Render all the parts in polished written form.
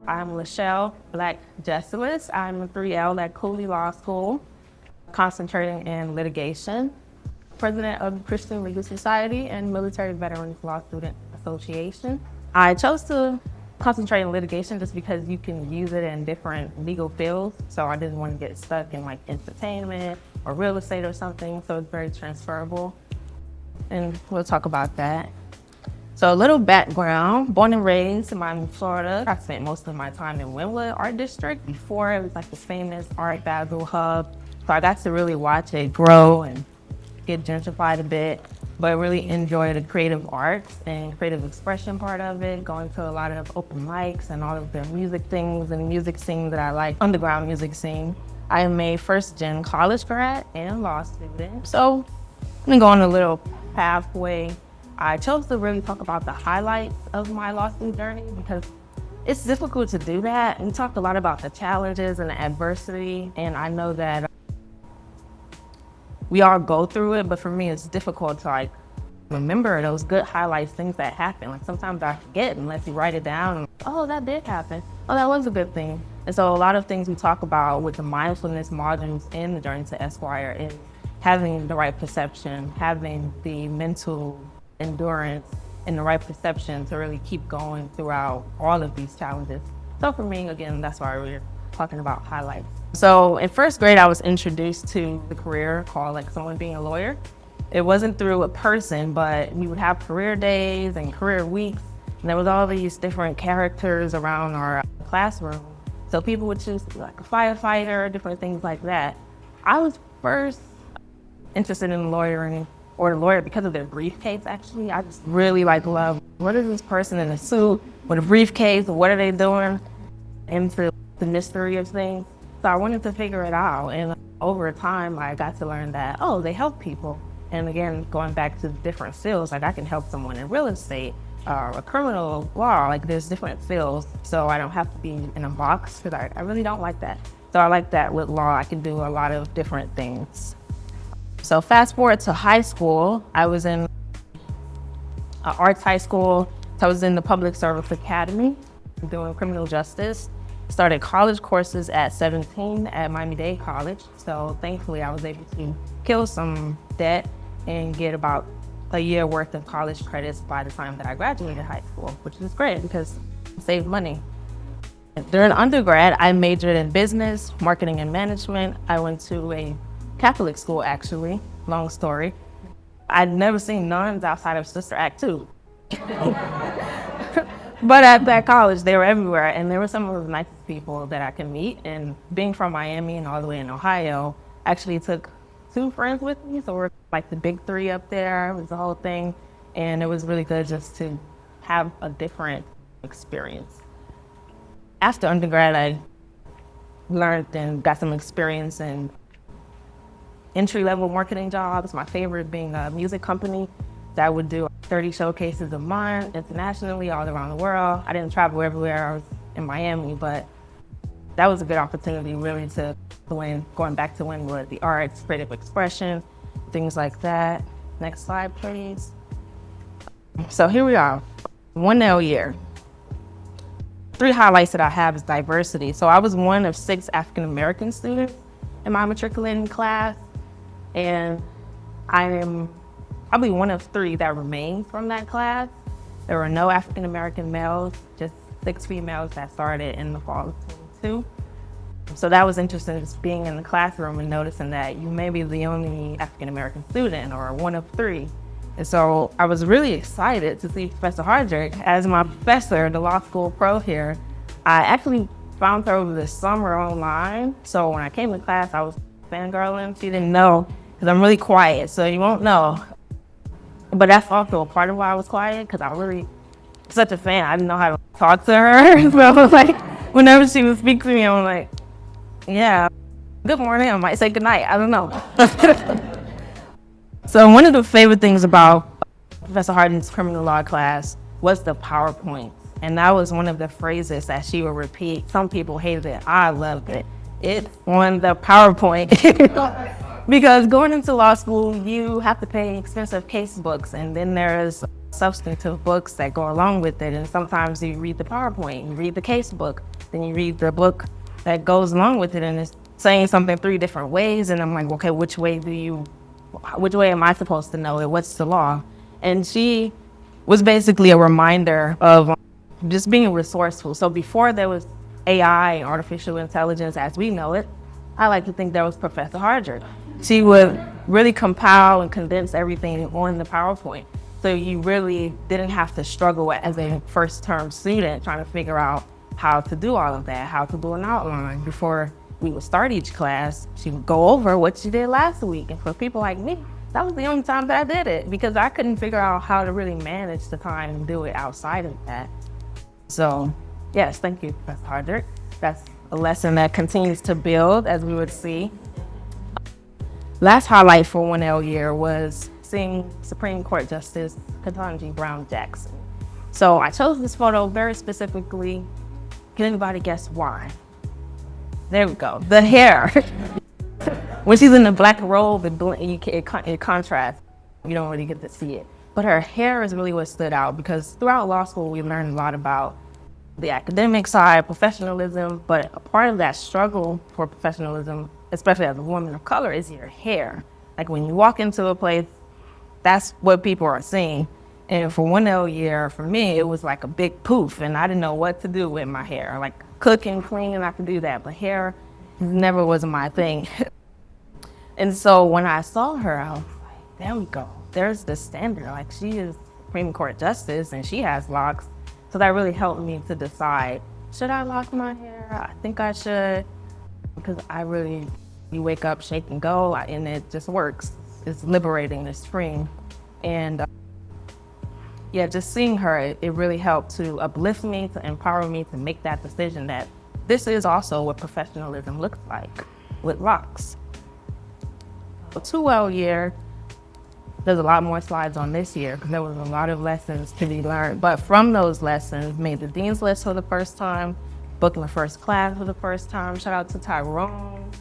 I'm Lachelle Black Jesulus. I'm a 3L at Cooley Law School, concentrating in litigation, president of the Christian Legal Society and Military Veterans Law Student Association. I chose to concentrate in litigation just because you can use it in different legal fields. So I didn't want to get stuck in like entertainment or real estate or something. So it's very transferable. And we'll talk about that. So a little background, born and raised in Miami, Florida. I spent most of my time in Wynwood Art District. Before it was like the famous Art Basel hub. So I got to really watch it grow and get gentrified a bit, but really enjoy the creative arts and creative expression part of it, going to a lot of open mics and all of the music things and music scene that I like, underground music scene. I am a first-gen college grad and law student. So I'm gonna go on a little pathway. I chose to really talk about the highlights of my law school journey because it's difficult to do that. We talked a lot about the challenges and the adversity, and I know that we all go through it, but for me, it's difficult to like remember those good highlights, things that happen. Like sometimes I forget unless you write it down. And, oh, that did happen. Oh, that was a good thing. And so a lot of things we talk about with the mindfulness modules in the Journey to Esquire is having the right perception, having the mental endurance and the right perception to really keep going throughout all of these challenges. So for me, again, that's why we're talking about highlights. So in first grade, I was introduced to the career called like someone being a lawyer. It wasn't through a person, but we would have career days and career weeks. And there was all these different characters around our classroom. So people would choose to be like a firefighter, different things like that. I was first interested in lawyering or the lawyer because of their briefcase, actually. I just really like love, what is this person in a suit with a briefcase, what are they doing? Into the mystery of things. So I wanted to figure it out. And over time, I got to learn that, oh, they help people. And again, going back to different fields, like I can help someone in real estate, or criminal law, like there's different fields. So I don't have to be in a box because I really don't like that. So I like that with law, I can do a lot of different things. So fast forward to high school, I was in arts high school. So I was in the Public Service Academy doing criminal justice. Started college courses at 17 at Miami-Dade College. So thankfully I was able to kill some debt and get about a year worth of college credits by the time that I graduated high school, which is great because I saved money. During undergrad, I majored in business, marketing and management. I went to a Catholic school, actually, long story. I'd never seen nuns outside of Sister Act 2. But at that college, they were everywhere, and they were some of the nicest people that I could meet. And being from Miami and all the way in Ohio, actually took 2 friends with me, so we're like the big 3 up there. It was the whole thing, and it was really good just to have a different experience. After undergrad, I learned and got some experience in entry-level marketing jobs, my favorite being a music company that would do 30 showcases a month internationally, all around the world. I didn't travel everywhere, I was in Miami, but that was a good opportunity really to going back to Wynwood, the arts, creative expression, things like that. Next slide, please. So here we are, 1L year. 3 highlights that I have is diversity. So I was one of 6 African-American students in my matriculating class. And I am probably one of 3 that remained from that class. There were no African-American males, just 6 females that started in the fall of 22. So that was interesting, just being in the classroom and noticing that you may be the only African-American student or one of 3. And so I was really excited to see Professor Hardrick as my professor, the law school pro here. I actually found her over the summer online. So when I came to class, I was fangirling. She didn't know, because I'm really quiet, so you won't know. But that's also a part of why I was quiet, because I really, such a fan, I didn't know how to talk to her. So I was like, whenever she would speak to me, I'm like, yeah, good morning, I might say good night, I don't know. So one of the favorite things about Professor Hardin's criminal law class was the PowerPoint. And that was one of the phrases that she would repeat. Some people hated it, I loved it. It won the PowerPoint. Because going into law school, you have to pay expensive case books, and then there's substantive books that go along with it. And sometimes you read the PowerPoint, you read the case book. Then you read the book that goes along with it, and it's saying something 3 different ways. And I'm like, okay, which way am I supposed to know it? What's the law? And she was basically a reminder of just being resourceful. So before there was AI, artificial intelligence as we know it, I like to think there was Professor Hardrick. She would really compile and condense everything on the PowerPoint. So you really didn't have to struggle as a first-term student trying to figure out how to do all of that, how to do an outline. Before we would start each class, she would go over what she did last week. And for people like me, that was the only time that I did it because I couldn't figure out how to really manage the time and do it outside of that. So yes, thank you, Professor Hardrick. That's a lesson that continues to build, as we would see. Last highlight for 1L year was seeing Supreme Court Justice Ketanji Brown Jackson. So I chose this photo very specifically. Can anybody guess why? There we go, the hair. When she's in the black robe, it contrasts. You don't really get to see it. But her hair is really what stood out because throughout law school, we learned a lot about the academic side, professionalism, but a part of that struggle for professionalism, especially as a woman of color, is your hair. Like when you walk into a place, that's what people are seeing. And for 1L year, for me, it was like a big poof, and I didn't know what to do with my hair. Like cook and clean, I could do that, but hair never was my thing. And so when I saw her, I was like, there we go. There's the standard. Like she is Supreme Court Justice and she has locks. So that really helped me to decide, should I lock my hair? I think I should. Because you wake up, shake and go, and it just works. It's liberating, it's freeing. And just seeing her, it really helped to uplift me, to empower me to make that decision that this is also what professionalism looks like with locks. 2L year, there's a lot more slides on this year because there was a lot of lessons to be learned. But from those lessons, made the Dean's List for the first time, booked my first class for the first time. Shout out to Tyrone.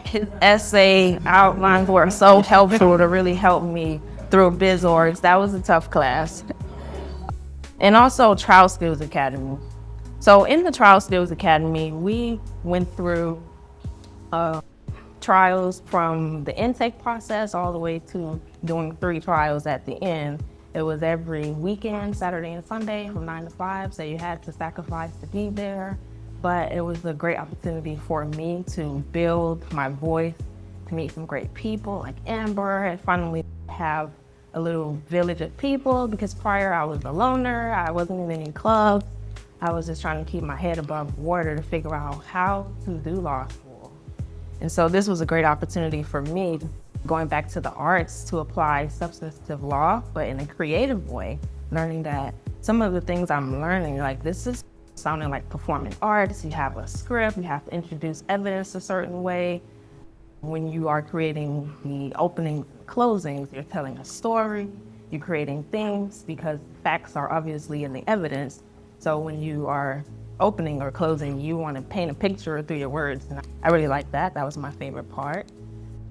His essay outlines were so helpful to really help me through biz orgs. That was a tough class. And also Trial Skills Academy. So in the Trial Skills Academy, we went through trials from the intake process all the way to doing 3 trials at the end. It was every weekend, Saturday and Sunday from 9 to 5, so you had to sacrifice to be there. But it was a great opportunity for me to build my voice, to meet some great people like Amber, and finally have a little village of people because prior I was a loner, I wasn't in any clubs. I was just trying to keep my head above water to figure out how to do law school. And so this was a great opportunity for me, going back to the arts, to apply substantive law, but in a creative way, learning that some of the things I'm learning, like this is sounding like performing arts. You have a script, you have to introduce evidence a certain way. When you are creating the openings and closings, you're telling a story, you're creating things because facts are obviously in the evidence. So when you are opening or closing, you want to paint a picture through your words. And I really liked that. That was my favorite part.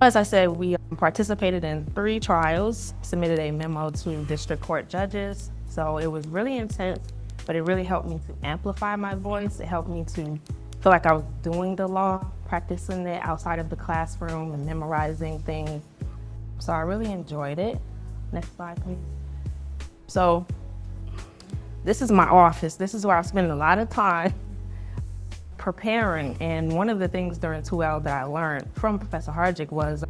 As I said, we participated in 3 trials, submitted a memo to district court judges. So it was really intense, but it really helped me to amplify my voice. It helped me to feel like I was doing the law, practicing it outside of the classroom and memorizing things. So I really enjoyed it. Next slide, please. So this is my office. This is where I spend a lot of time preparing. And one of the things during 2L that I learned from Professor Hardrick was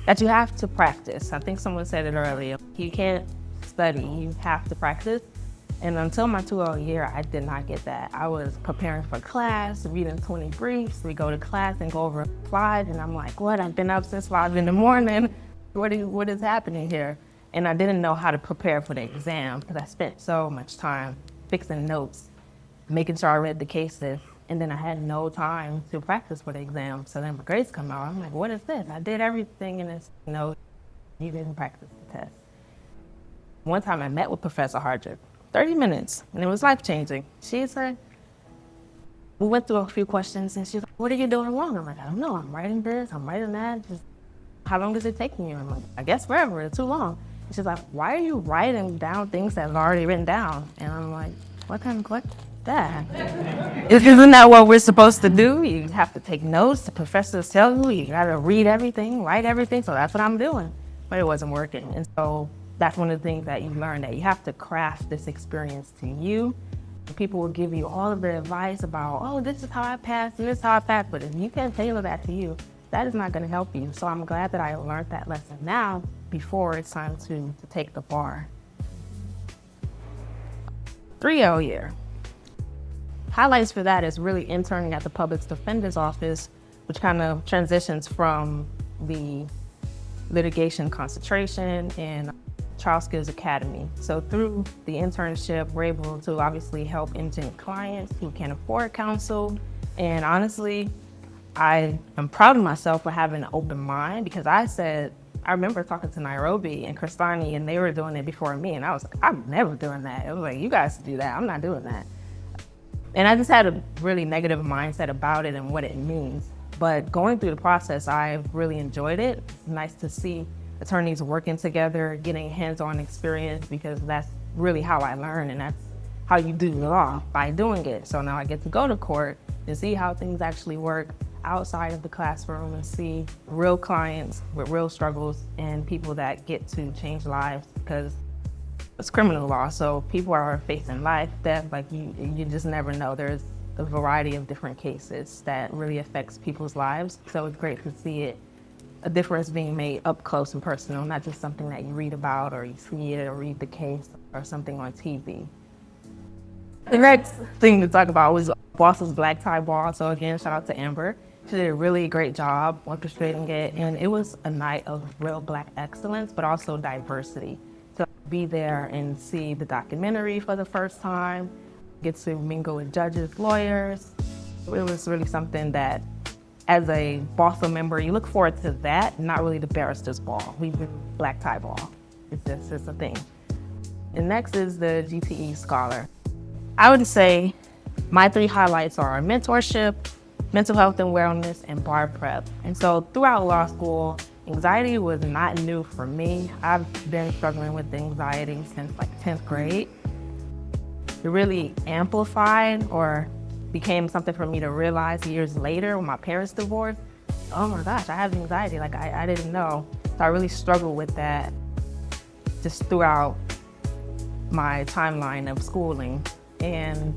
that you have to practice. I think someone said it earlier. You can't study, you have to practice. And until my 2L year, I did not get that. I was preparing for class, reading 20 briefs. We go to class and go over slides, and I'm like, what? I've been up since 5 in the morning. What is happening here? And I didn't know how to prepare for the exam because I spent so much time fixing notes, making sure I read the cases, and then I had no time to practice for the exam. So then my grades come out. I'm like, what is this? I did everything in this note. You didn't practice the test. One time I met with Professor Hardrick, 30 minutes, and it was life-changing. She said, we went through a few questions, and she's like, what are you doing wrong? I'm like, I don't know. I'm writing this, I'm writing that. Just how long is it taking you? I'm like, I guess forever. It's too long. She's like, why are you writing down things that are already written down? And I'm like, what kind of question? that. Isn't that what we're supposed to do? You have to take notes. The professors tell you gotta read everything, write everything. So that's what I'm doing. But it wasn't working. And so that's one of the things that you learn, that you have to craft this experience to you. People will give you all of the advice about, oh, this is how I passed and this is how I passed. But if you can't tailor that to you, that is not gonna help you. So I'm glad that I learned that lesson now before it's time to take the bar. 3L year. Highlights for that is really interning at the Public Defender's Office, which kind of transitions from the litigation concentration and Trial Skills Academy. So through the internship, we're able to obviously help indigent clients who can't afford counsel. And honestly, I am proud of myself for having an open mind, because I remember talking to Nairobi and Kristani, and they were doing it before me. And I was like, I'm never doing that. It was like, you guys do that. I'm not doing that. And I just had a really negative mindset about it and what it means. But going through the process, I've really enjoyed it. It's nice to see attorneys working together, getting hands-on experience, because that's really how I learn, and that's how you do law, by doing it. So now I get to go to court and see how things actually work outside of the classroom and see real clients with real struggles and people that get to change lives, because it's criminal law, so people are facing life, death, like you just never know. There's a variety of different cases that really affects people's lives. So it's great to see it, a difference being made up close and personal, not just something that you read about or you see it or read the case or something on TV. The next thing to talk about was Boss's Black Tie Ball. So again, shout out to Amber. She did a really great job orchestrating it, and it was a night of real Black excellence, but also diversity. To be there and see the documentary for the first time, get to mingle with judges, lawyers. It was really something that, as a BOSA member, you look forward to that, not really the barrister's ball. We've been Black Tie Ball. It's a thing. And next is the GTE Scholar. I would say my 3 highlights are mentorship, mental health and wellness, and bar prep. And so throughout law school, anxiety was not new for me. I've been struggling with anxiety since like 10th grade. It really amplified or became something for me to realize years later when my parents divorced. Oh my gosh, I have anxiety, like I didn't know. So I really struggled with that just throughout my timeline of schooling. And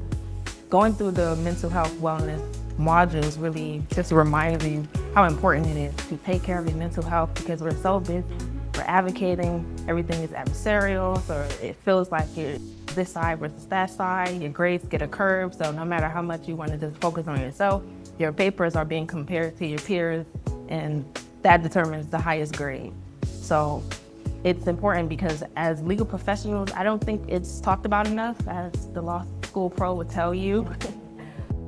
going through the mental health wellness modules really just reminds me how important it is to take care of your mental health, because we're so busy, we're advocating, everything is adversarial, so it feels like you're this side versus that side, your grades get a curve, so no matter how much you want to just focus on yourself, your papers are being compared to your peers, and that determines the highest grade. So it's important, because as legal professionals, I don't think it's talked about enough, as the law school pro would tell you.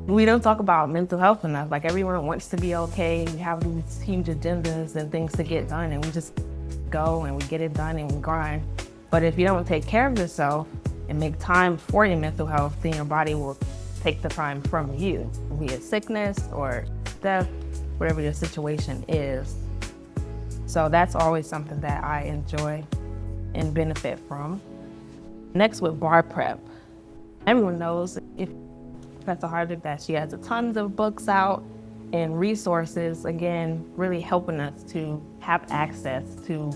We don't talk about mental health enough. Like, everyone wants to be okay. We have these huge agendas and things to get done, and we just go and we get it done and we grind. But if you don't take care of yourself and make time for your mental health, then your body will take the time from you, be it sickness or death, whatever your situation is. So that's always something that I enjoy and benefit from. Next, with bar prep. Everyone knows if Professor Hardwick that she has tons of books out and resources, again, really helping us to have access to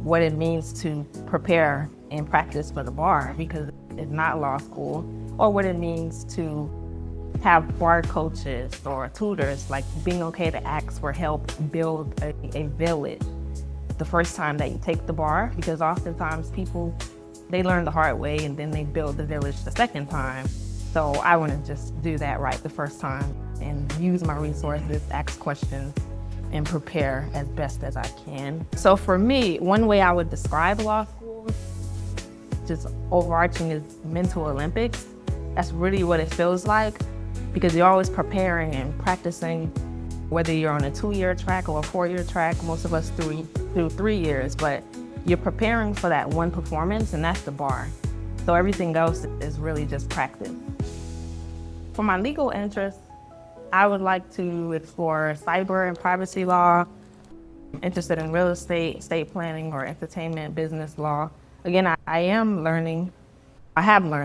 what it means to prepare and practice for the bar, because it's not law school, or what it means to have bar coaches or tutors, like being okay to ask for help, build a village the first time that you take the bar, because oftentimes people, they learn the hard way and then they build the village the second time. So I want to just do that right the first time and use my resources, ask questions, and prepare as best as I can. So for me, one way I would describe law school, just overarching, is mental Olympics. That's really what it feels like, because you're always preparing and practicing, whether you're on a 2-year track or a 4-year track, most of us through 3 years, but you're preparing for that one performance, and that's the bar. So everything else is really just practice. For my legal interests, I would like to explore cyber and privacy law. I'm interested in real estate, estate planning, or entertainment business law. Again, I have learned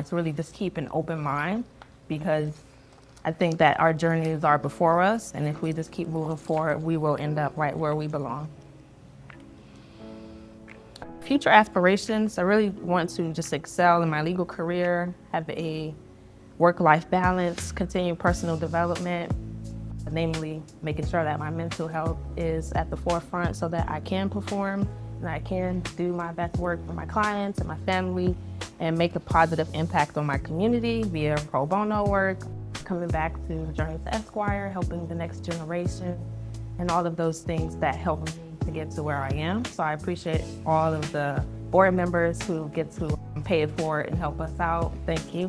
to really just keep an open mind, because I think that our journeys are before us, and if we just keep moving forward, we will end up right where we belong. Future aspirations, I really want to just excel in my legal career, have a work-life balance, continue personal development, namely making sure that my mental health is at the forefront so that I can perform and I can do my best work for my clients and my family and make a positive impact on my community via pro bono work, coming back to Journeys Esquire, helping the next generation, and all of those things that help me to get to where I am. So I appreciate all of the board members who get to pay it forward and help us out. Thank you.